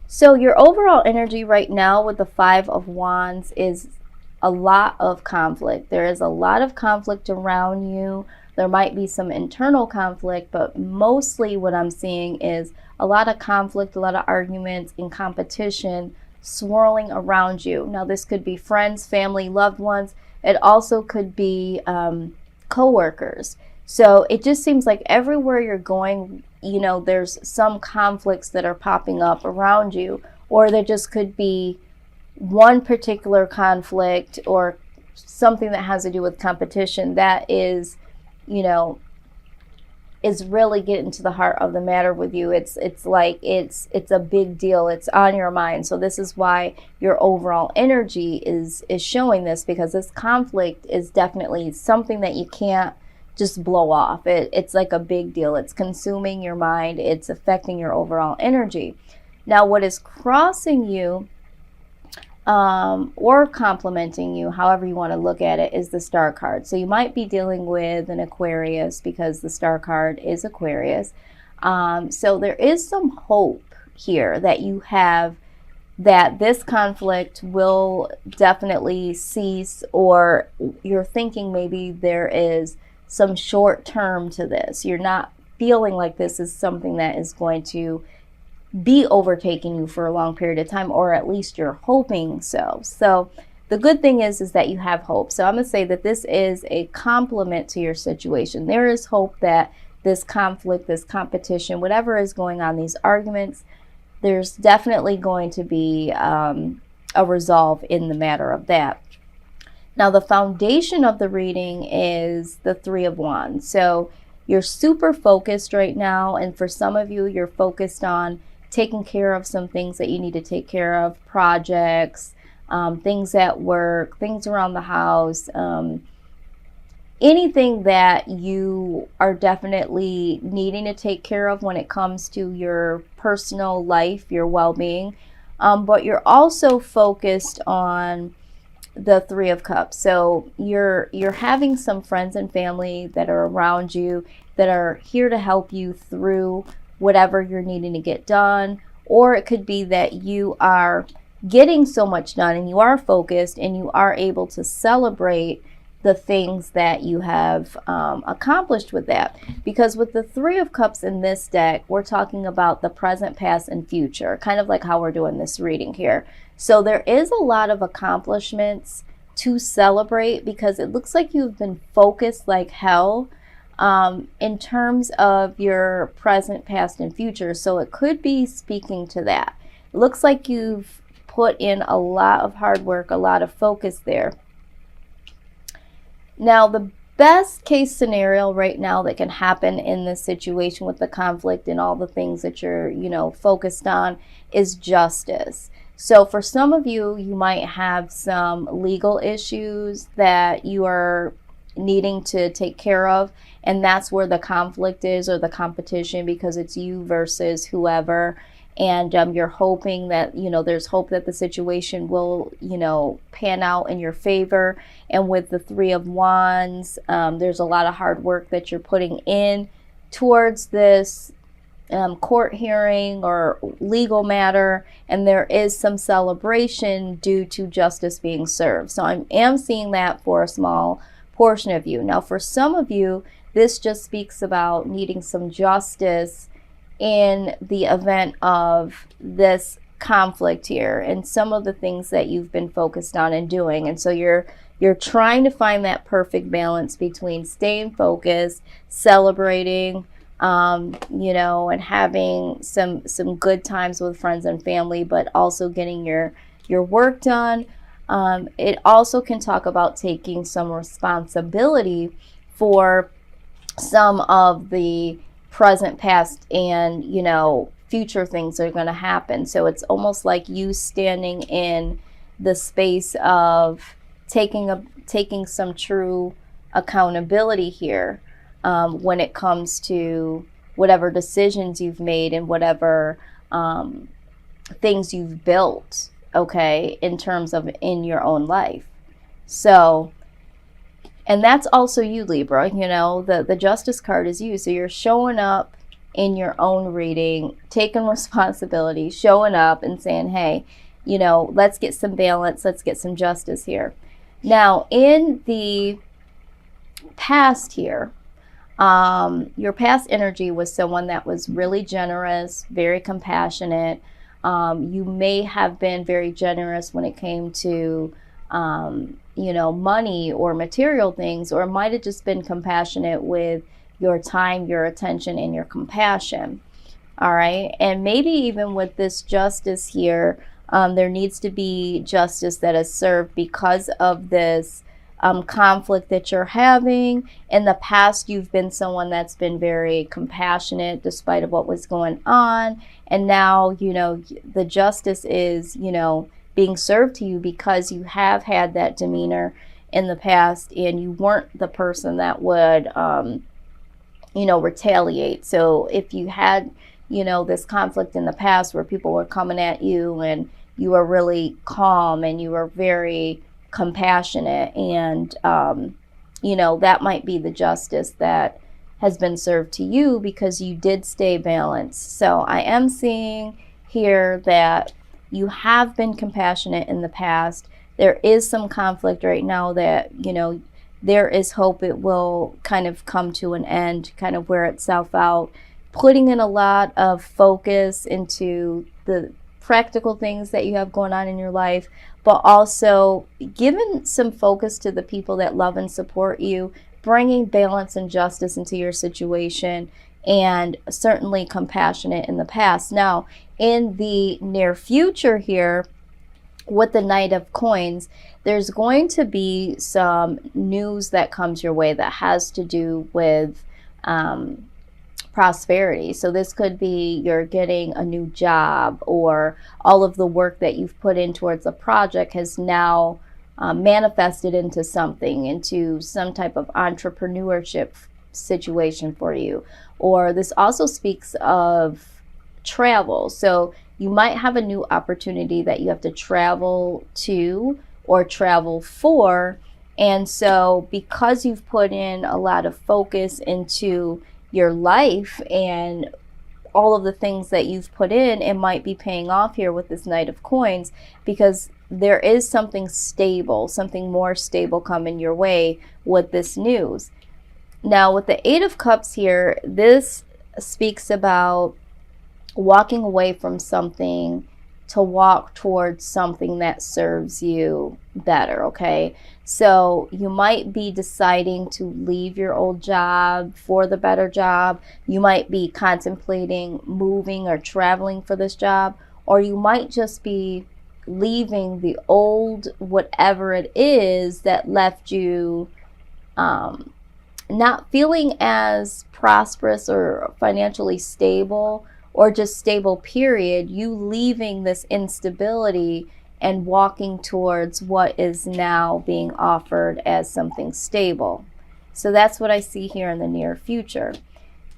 So your overall energy right now with the Five of Wands is a lot of conflict. There is a lot of conflict around you. There might be some internal conflict, but mostly what I'm seeing is a lot of conflict, a lot of arguments and competition swirling around you. Now, this could be friends, family, loved ones. It also could be co-workers. So it just seems like everywhere you're going, you know, there's some conflicts that are popping up around you, or there just could be one particular conflict or something that has to do with competition that is, you know, is really getting to the heart of the matter with you. It's like it's a big deal. It's on your mind. So this is why your overall energy is showing this, because this conflict is definitely something that you can't just blow off. It's like a big deal. It's consuming your mind. It's affecting your overall energy. Now, what is crossing you or complementing you, however you want to look at it, is the Star card. So you might be dealing with an Aquarius because the Star card is Aquarius. So there is some hope here that you have, that this conflict will definitely cease, or you're thinking maybe there is some short term to this. You're not feeling like this is something that is going to be overtaking you for a long period of time, or at least you're hoping so. So the good thing is that you have hope. So I'm going to say that this is a compliment to your situation. There is hope that this conflict, this competition, whatever is going on, these arguments, there's definitely going to be a resolve in the matter of that. Now, the foundation of the reading is the Three of Wands. So you're super focused right now, and for some of you, you're focused on taking care of some things that you need to take care of, projects, things at work, things around the house, anything that you are definitely needing to take care of when it comes to your personal life, your well-being. But you're also focused on the Three of Cups. So you're having some friends and family that are around you that are here to help you through whatever you're needing to get done. Or it could be that you are getting so much done and you are focused and you are able to celebrate the things that you have accomplished with that. Because with the Three of Cups in this deck, we're talking about the present, past, and future, kind of like how we're doing this reading here. So there is a lot of accomplishments to celebrate, because it looks like you've been focused like hell in terms of your present, past, and future. So it could be speaking to that. It looks like you've put in a lot of hard work, a lot of focus there. Now, the best case scenario right now that can happen in this situation with the conflict and all the things that you're, you know, focused on is justice. So for some of you, you might have some legal issues that you are needing to take care of, and that's where the conflict is, or the competition, because it's you versus whoever. And you're hoping that, you know, there's hope that the situation will, you know, pan out in your favor. And with the Three of Wands, there's a lot of hard work that you're putting in towards this court hearing or legal matter, and there is some celebration due to justice being served. So I am seeing that for a small portion of you. Now, for some of you, this just speaks about needing some justice in the event of this conflict here and some of the things that you've been focused on and doing. And so you're trying to find that perfect balance between staying focused, celebrating, you know, and having some good times with friends and family, but also getting your work done. It also can talk about taking some responsibility for some of the present, past, and, you know, future things that are going to happen. So it's almost like you standing in the space of taking some true accountability here when it comes to whatever decisions you've made and whatever things you've built, okay, in terms of in your own life. So, and that's also you, Libra. You know, the Justice card is you. So you're showing up in your own reading, taking responsibility, showing up and saying, hey, you know, let's get some balance, let's get some justice here. Now, in the past here, your past energy was someone that was really generous, very compassionate. You may have been very generous when it came to, you know, money or material things, or it might have just been compassionate with your time, your attention, and your compassion. All right. And maybe even with this justice here, there needs to be justice that is served because of this conflict that you're having. In the past, you've been someone that's been very compassionate despite of what was going on. And now, you know, the justice is, you know, being served to you because you have had that demeanor in the past and you weren't the person that would, you know, retaliate. So if you had, you know, this conflict in the past where people were coming at you and you were really calm and you were very compassionate, and you know, that might be the justice that has been served to you because you did stay balanced. So I am seeing here that you have been compassionate in the past. There is some conflict right now that, you know, there is hope it will kind of come to an end, kind of wear itself out, putting in a lot of focus into the practical things that you have going on in your life, but also giving some focus to the people that love and support you, bringing balance and justice into your situation, and certainly compassionate in the past. Now, in the near future here, with the Knight of Coins, there's going to be some news that comes your way that has to do with prosperity. So this could be you're getting a new job, or all of the work that you've put in towards a project has now manifested into something, into some type of entrepreneurship situation for you. Or this also speaks of travel. So you might have a new opportunity that you have to travel to or travel for. And so because you've put in a lot of focus into your life and all of the things that you've put in, it might be paying off here with this Knight of Coins, because there is something stable, something more stable coming your way with this news. Now with the Eight of Cups here, this speaks about walking away from something to walk towards something that serves you better, okay? So you might be deciding to leave your old job for the better job. You might be contemplating moving or traveling for this job, or you might just be leaving the old whatever it is that left you not feeling as prosperous or financially stable, or just stable period. You leaving this instability and walking towards what is now being offered as something stable. So that's what I see here in the near future.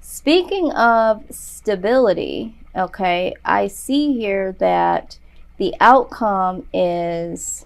Speaking of stability, okay, I see here that the outcome is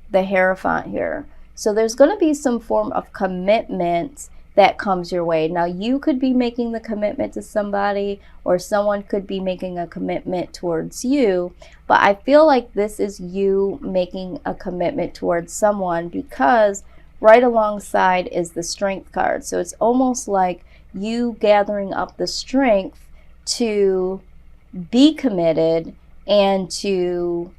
the Hierophant here. So there's going to be some form of commitment that comes your way. Now you could be making the commitment to somebody, or someone could be making a commitment towards you, but I feel like this is you making a commitment towards someone, because right alongside is the Strength card. So it's almost like you gathering up the strength to be committed and to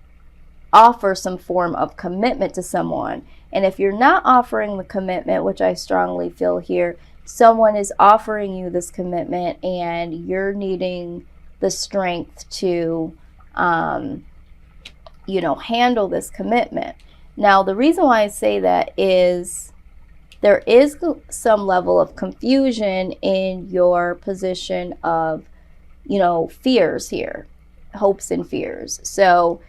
offer some form of commitment to someone. And if you're not offering the commitment, which I strongly feel here, someone is offering you this commitment and you're needing the strength to, you know, handle this commitment. Now, the reason why I say that is there is some level of confusion in your position of, you know, fears here, hopes and fears. So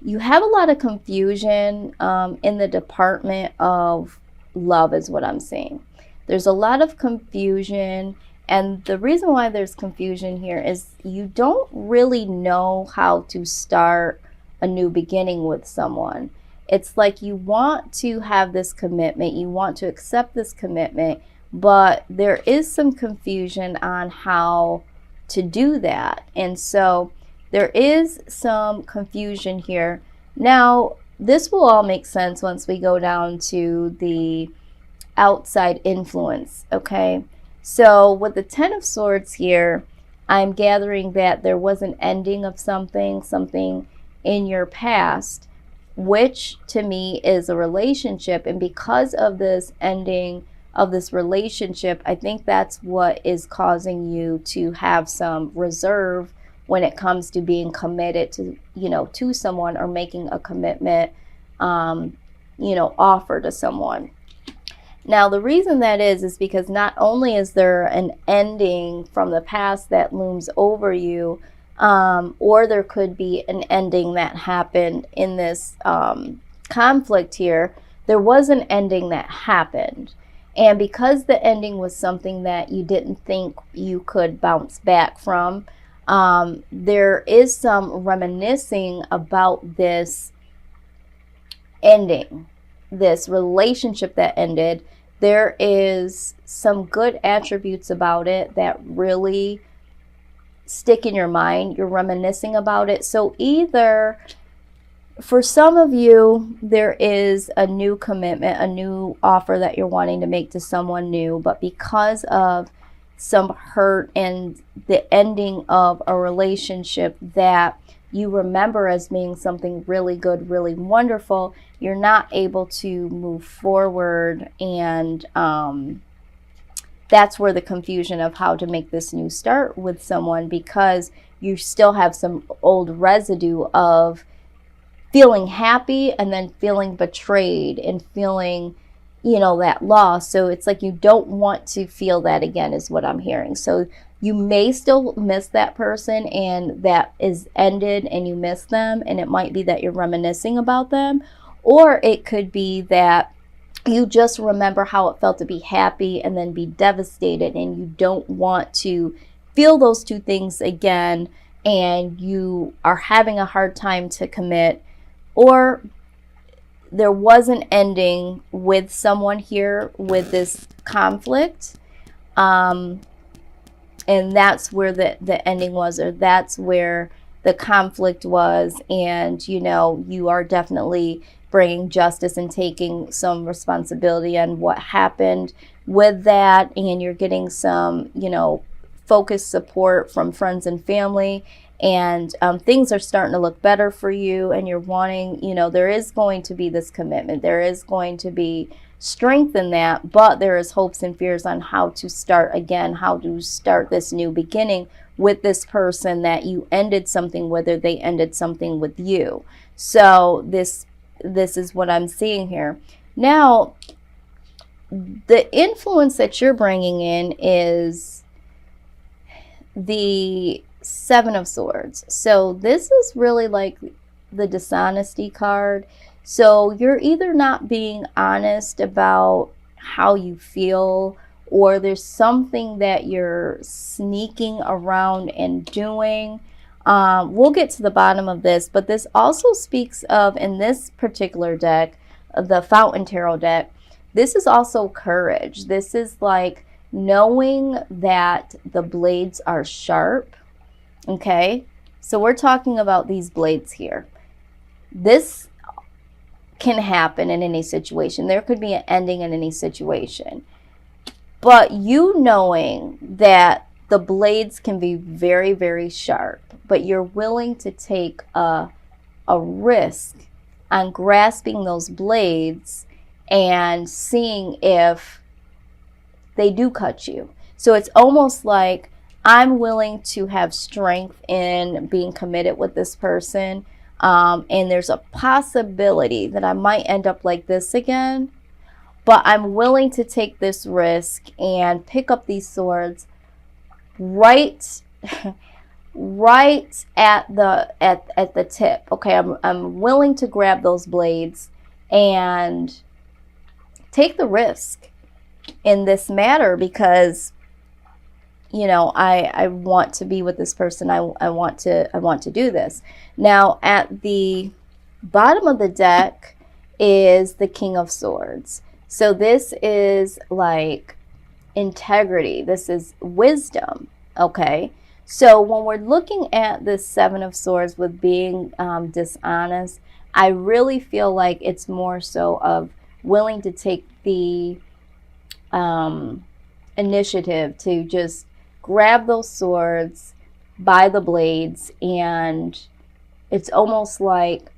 you have a lot of confusion in the department of love is what I'm seeing. There's a lot of confusion, and the reason why there's confusion here is you don't really know how to start a new beginning with someone. It's like you want to have this commitment, you want to accept this commitment, but there is some confusion on how to do that. And so there is some confusion here. Now, this will all make sense once we go down to the outside influence, okay? So with the Ten of Swords here, I'm gathering that there was an ending of something in your past, which to me is a relationship. And because of this ending of this relationship, I think that's what is causing you to have some reserve when it comes to being committed to, to someone, or making a commitment, offer to someone. Now, the reason that is because not only is there an ending from the past that looms over you, or there could be an ending that happened in this conflict here. There was an ending that happened. And because the ending was something that you didn't think you could bounce back from, there is some reminiscing about this ending, this relationship that ended. There is some good attributes about it that really stick in your mind. You're reminiscing about it. So either for some of you, there is a new commitment, a new offer that you're wanting to make to someone new, but because of some hurt and the ending of a relationship that you remember as being something really good, really wonderful, you're not able to move forward. And that's where the confusion of how to make this new start with someone, because you still have some old residue of feeling happy and then feeling betrayed and feeling, that loss. So it's like you don't want to feel that again, is what I'm hearing. So you may still miss that person, and that is ended and you miss them, and it might be that you're reminiscing about them, or it could be that you just remember how it felt to be happy and then be devastated, and you don't want to feel those two things again, and you are having a hard time to commit. Or there was an ending with someone here with this conflict, and that's where the ending was, or that's where the conflict was. And you are definitely bringing justice and taking some responsibility on what happened with that, and you're getting some focused support from friends and family, and things are starting to look better for you, and you're wanting, there is going to be this commitment, there is going to be strength in that, but there is hopes and fears on how to start again, how to start this new beginning with this person that you ended something with, or they ended something with you. So this is what I'm seeing here. Now, the influence that you're bringing in is the Seven of Swords. So this is really like the dishonesty card. So you're either not being honest about how you feel, or there's something that you're sneaking around and doing. We'll get to the bottom of this, but this also speaks of, in this particular deck, the Fountain Tarot deck, this is also courage. This is like knowing that the blades are sharp. Okay, so we're talking about these blades here. This can happen in any situation. There could be an ending in any situation. But you knowing that the blades can be very, very sharp, but you're willing to take a risk on grasping those blades and seeing if they do cut you. So it's almost like, I'm willing to have strength in being committed with this person, and there's a possibility that I might end up like this again, but I'm willing to take this risk and pick up these swords right at the tip. Okay, I'm willing to grab those blades and take the risk in this matter, because I want to be with this person. I want to do this. Now, at the bottom of the deck is the King of Swords. So this is like integrity. This is wisdom. Okay. So when we're looking at this Seven of Swords with being dishonest, I really feel like it's more so of willing to take the initiative to just grab those swords by the blades, and it's almost like,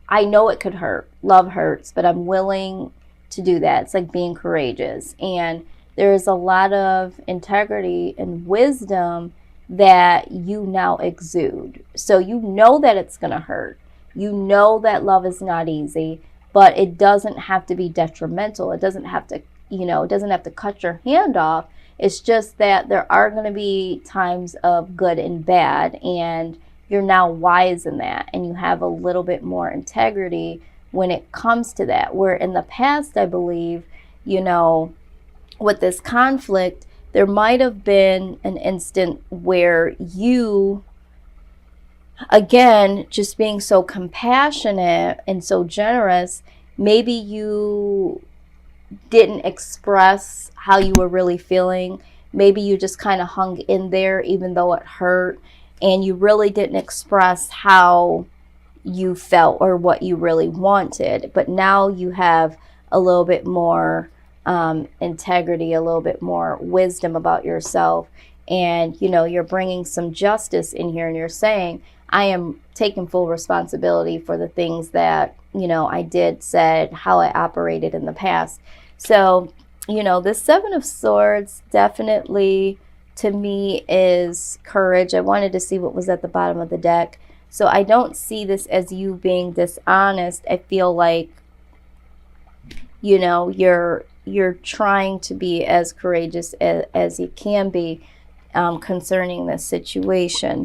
I know it could hurt. Love hurts, but I'm willing to do that. It's like being courageous. And there's a lot of integrity and wisdom that you now exude. So you know that it's going to hurt. You know that love is not easy, but it doesn't have to be detrimental. It doesn't have to, it doesn't have to cut your hand off. It's just that there are going to be times of good and bad, and you're now wise in that, and you have a little bit more integrity when it comes to that. Where in the past, I believe, with this conflict, there might have been an instant where you, again, just being so compassionate and so generous, maybe you didn't express how you were really feeling. Maybe you just kind of hung in there even though it hurt, and you really didn't express how you felt or what you really wanted. But now you have a little bit more integrity, a little bit more wisdom about yourself, and you're bringing some justice in here, and you're saying, I am taking full responsibility for the things that I did, said, how I operated in the past. So this Seven of Swords definitely, to me, is courage. I wanted to see what was at the bottom of the deck. So I don't see this as you being dishonest. I feel like, you're trying to be as courageous as you can be concerning this situation.